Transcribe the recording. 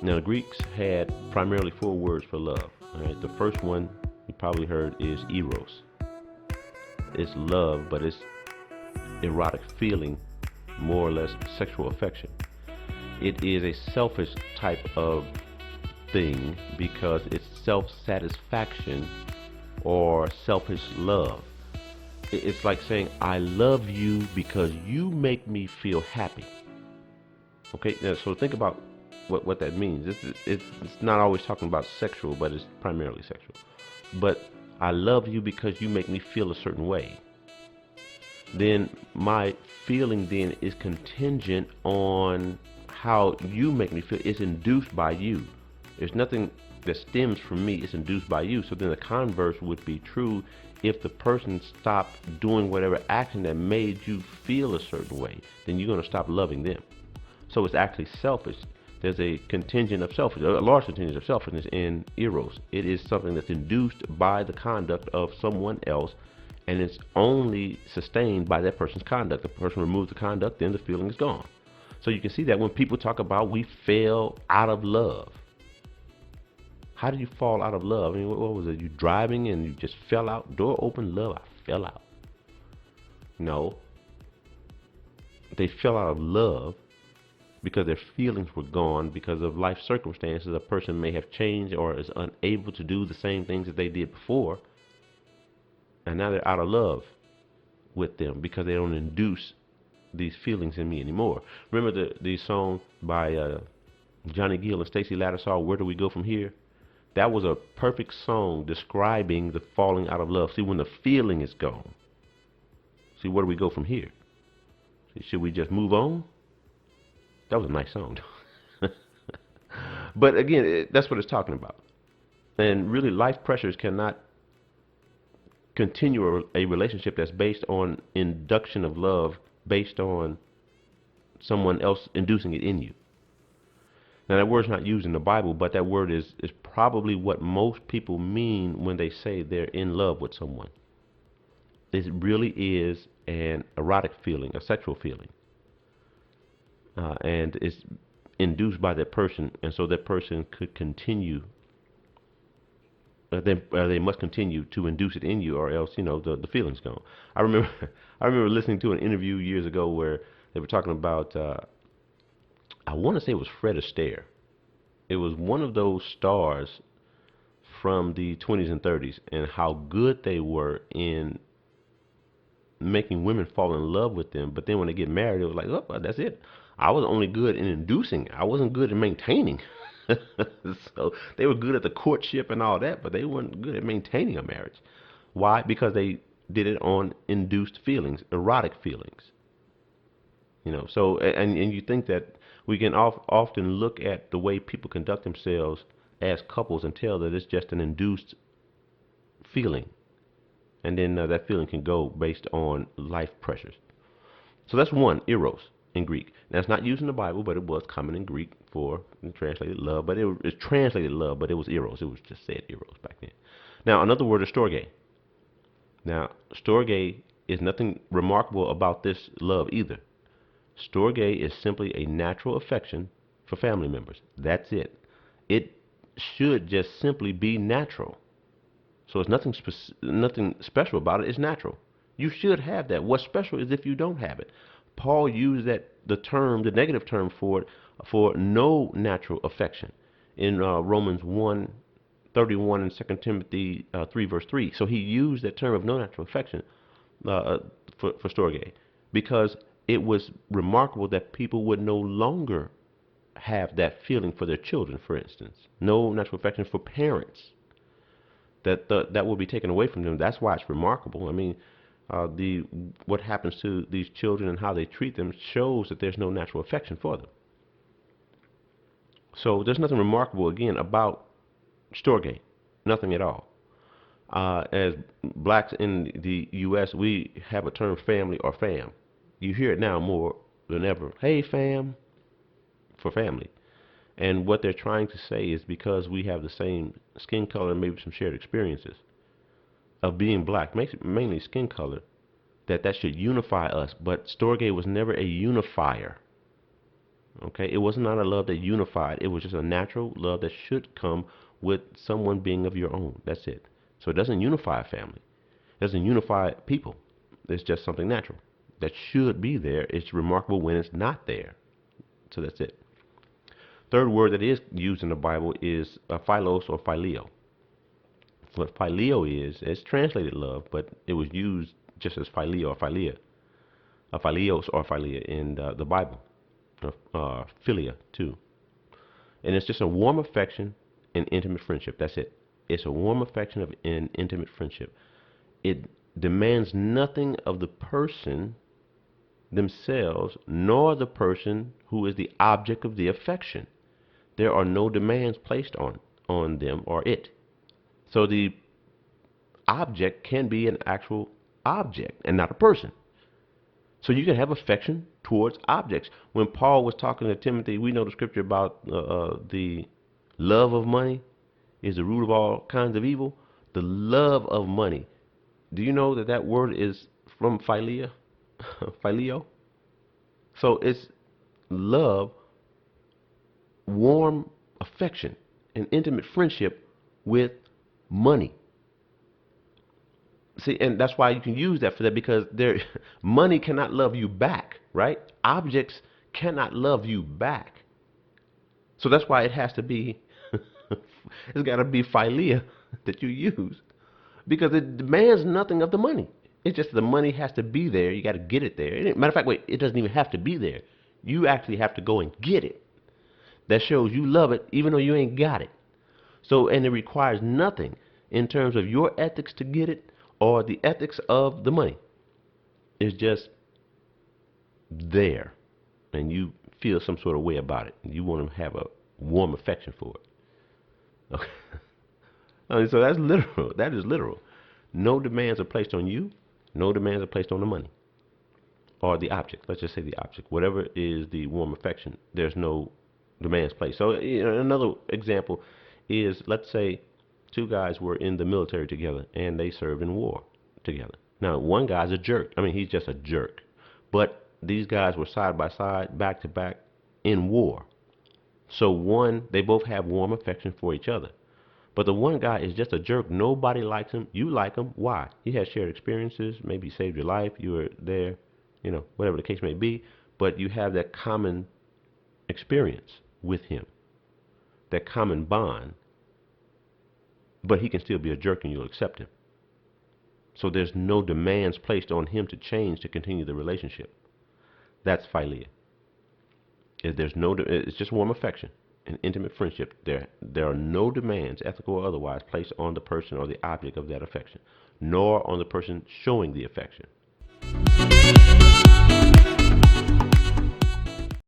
Now, the Greeks had primarily four words for love. All right, the first one you probably heard is Eros. It's love, but it's erotic feeling, more or less sexual affection. It is a selfish type of thing because it's self satisfaction or selfish love. It's like saying, I love you because you make me feel happy. Okay, now, so think about what that means. It's not always talking about sexual, but it's primarily sexual. But I love you because you make me feel a certain way. Then my feeling then is contingent on how you make me feel. It's induced by you. There's nothing that stems from me. It's induced by you. So then the converse would be true if the person stopped doing whatever action that made you feel a certain way. Then you're going to stop loving them. So it's actually selfish. There's a contingent of selfishness, a large contingent of selfishness in Eros. It is something that's induced by the conduct of someone else, and it's only sustained by that person's conduct. The person removes the conduct, then the feeling is gone. So you can see that when people talk about we fell out of love. How did you fall out of love? I mean, what was it? You driving and you just fell out? Door open, love, I fell out. No. They fell out of love because their feelings were gone because of life circumstances. A person may have changed or is unable to do the same things that they did before, and now they're out of love with them because they don't induce these feelings in me anymore. Remember the song by Johnny Gill and Stacey Lattisaw, Where Do We Go From Here? That was a perfect song describing the falling out of love. See, when the feeling is gone, see, where do we go from here? See, should we just move on? That was a nice song. But again, that's what it's talking about. And really, life pressures cannot continue a relationship that's based on induction of love, based on someone else inducing it in you. Now, that word's not used in the Bible, but that word is probably what most people mean when they say they're in love with someone. It really is an erotic feeling, a sexual feeling. And it's induced by that person, and so that person could continue. They must continue to induce it in you, or else the feeling's gone. I remember I remember listening to an interview years ago where they were talking about I want to say it was Fred Astaire. It was one of those stars from the 20s and 30s, and how good they were in making women fall in love with them. But then when they get married, it was like, oh, that's it. I was only good in inducing. I wasn't good in maintaining. So they were good at the courtship and all that, but they weren't good at maintaining a marriage. Why? Because they did it on induced feelings, erotic feelings. So and you think that we can often look at the way people conduct themselves as couples and tell that it's just an induced feeling, and then that feeling can go based on life pressures. So that's one, eros in Greek. Now it's not used in the Bible, but it was common in Greek for translated love. But it's translated love, but it was eros. It was just said eros back then. Now another word is storge. Now storge is nothing remarkable about this love either. Storge is simply a natural affection for family members. That's it. It should just simply be natural. So it's nothing special about it. It's natural. You should have that. What's special is if you don't have it. Paul used the negative term for it, for no natural affection in Romans 1:31 and 2 Timothy 3 verse 3. So he used that term of no natural affection for storge because it was remarkable that people would no longer have that feeling for their children, for instance. No natural affection for parents. That will be taken away from them. That's why it's remarkable. I mean, what happens to these children and how they treat them shows that there's no natural affection for them. So there's nothing remarkable again about storge, nothing at all. As blacks in the U.S., we have a term family or fam. You hear it now more than ever. Hey fam, for family. And what they're trying to say is because we have the same skin color and maybe some shared experiences of being black, mainly skin color, that should unify us. But storge was never a unifier. Okay, it was not a love that unified. It was just a natural love that should come with someone being of your own. That's it. So it doesn't unify a family. It doesn't unify people. It's just something natural that should be there. It's remarkable when it's not there. So that's it. Third word that is used in the Bible is philos or phileo. What phileo is, it's translated love, but it was used just as phileo or philia, philios or philia in the Bible, philia too. And it's just a warm affection and intimate friendship. That's it. It's a warm affection of an intimate friendship. It demands nothing of the person themselves, nor the person who is the object of the affection. There are no demands placed on them or it. So the object can be an actual object and not a person. So you can have affection towards objects. When Paul was talking to Timothy, we know the scripture about the love of money is the root of all kinds of evil. The love of money. Do you know that that word is from philia, phileo? So it's love, warm affection, and intimate friendship with money. See, and that's why you can use that for that because there, money cannot love you back, right? Objects cannot love you back. So that's why it has to be, it's got to be philia that you use because it demands nothing of the money. It's just the money has to be there. You got to get it there. Matter of fact, wait, it doesn't even have to be there. You actually have to go and get it. That shows you love it even though you ain't got it. So, and it requires nothing in terms of your ethics to get it or the ethics of the money. It's just there. And you feel some sort of way about it. You want to have a warm affection for it. Okay. So that's literal. That is literal. No demands are placed on you. No demands are placed on the money or the object. Let's just say the object. Whatever is the warm affection, there's no demands placed. So another example is, let's say two guys were in the military together and they served in war together. Now, one guy's a jerk. I mean, he's just a jerk. But these guys were side by side, back to back in war. So one, they both have warm affection for each other. But the one guy is just a jerk. Nobody likes him. You like him. Why? He has shared experiences. Maybe he saved your life. You were there, whatever the case may be. But you have that common experience with him, that common bond. But he can still be a jerk and you'll accept him. So there's no demands placed on him to change to continue the relationship. That's philia. It's just warm affection and intimate friendship. There are no demands, ethical or otherwise, placed on the person or the object of that affection, nor on the person showing the affection.